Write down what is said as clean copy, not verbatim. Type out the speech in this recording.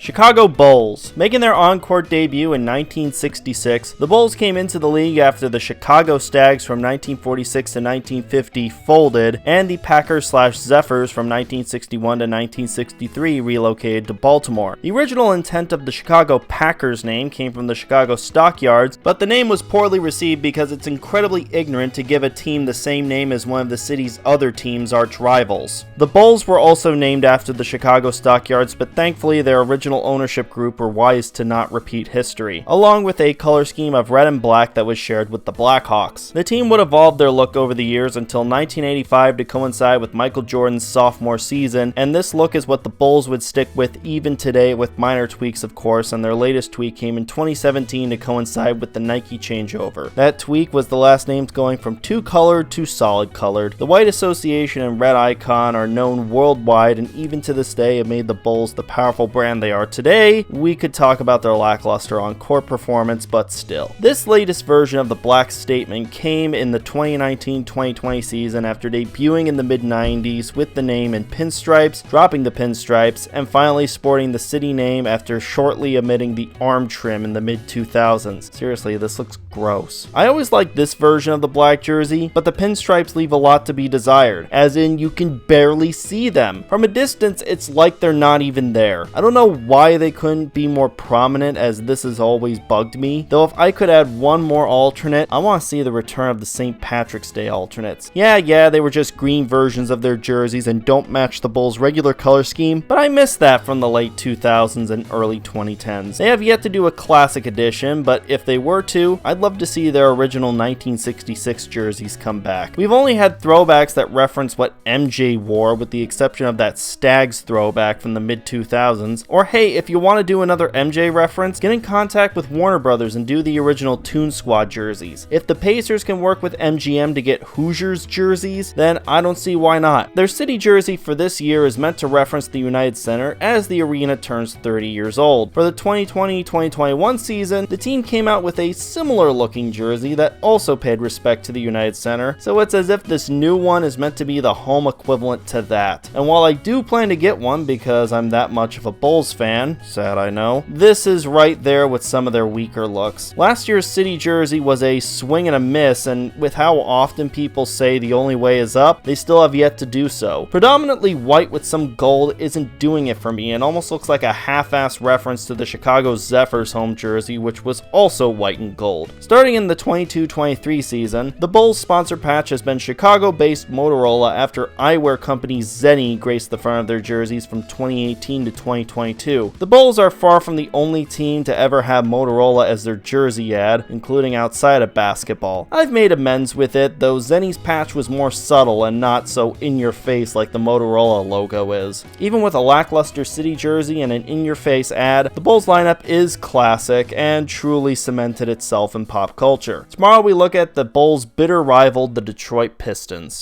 Chicago Bulls. Making their on-court debut in 1966, the Bulls came into the league after the Chicago Stags from 1946 to 1950 folded, and the Packers/Zephyrs from 1961 to 1963 relocated to Baltimore. The original intent of the Chicago Packers name came from the Chicago Stockyards, but the name was poorly received because it's incredibly ignorant to give a team the same name as one of the city's other teams' arch rivals. The Bulls were also named after the Chicago Stockyards, but thankfully their original ownership group were wise to not repeat history, along with a color scheme of red and black that was shared with the Blackhawks. The team would evolve their look over the years until 1985 to coincide with Michael Jordan's sophomore season, and this look is what the Bulls would stick with even today, with minor tweaks of course, and their latest tweak came in 2017 to coincide with the Nike changeover. That tweak was the last names going from two colored to solid colored. The white association and red icon are known worldwide, and even to this day have made the Bulls the powerful brand they are today. We could talk about their lackluster on-court performance, but still. This latest version of the black statement came in the 2019-2020 season after debuting in the mid-90s with the name in pinstripes, dropping the pinstripes, and finally sporting the city name after shortly omitting the arm trim in the mid-2000s. Seriously, this looks gross. I always liked this version of the black jersey, but the pinstripes leave a lot to be desired, as in you can barely see them. From a distance, it's like they're not even there. I don't know why they couldn't be more prominent, as this has always bugged me, though if I could add one more alternate, I want to see the return of the St. Patrick's Day alternates. Yeah, they were just green versions of their jerseys and don't match the Bulls' regular color scheme, but I miss that from the late 2000s and early 2010s. They have yet to do a classic edition, but if they were to, I'd love to see their original 1966 jerseys come back. We've only had throwbacks that reference what MJ wore, with the exception of that Stags throwback from the mid-2000s, or hey, if you want to do another MJ reference, get in contact with Warner Brothers and do the original Toon Squad jerseys. If the Pacers can work with MGM to get Hoosiers jerseys, then I don't see why not. Their city jersey for this year is meant to reference the United Center as the arena turns 30 years old. For the 2020-2021 season, the team came out with a similar looking jersey that also paid respect to the United Center, so it's as if this new one is meant to be the home equivalent to that. And while I do plan to get one because I'm that much of a Bulls fan, sad I know, this is right there with some of their weaker looks. Last year's city jersey was a swing and a miss, and with how often people say the only way is up, they still have yet to do so. Predominantly white with some gold isn't doing it for me, and almost looks like a half-assed reference to the Chicago Zephyrs home jersey, which was also white and gold. Starting in the 22-23 season, the Bulls sponsor patch has been Chicago-based Motorola after eyewear company Zenni graced the front of their jerseys from 2018 to 2022. The Bulls are far from the only team to ever have Motorola as their jersey ad, including outside of basketball. I've made amends with it, though Zenni's patch was more subtle and not so in-your-face like the Motorola logo is. Even with a lackluster city jersey and an in-your-face ad, the Bulls lineup is classic and truly cemented itself in pop culture. Tomorrow we look at the Bulls' bitter rival, the Detroit Pistons.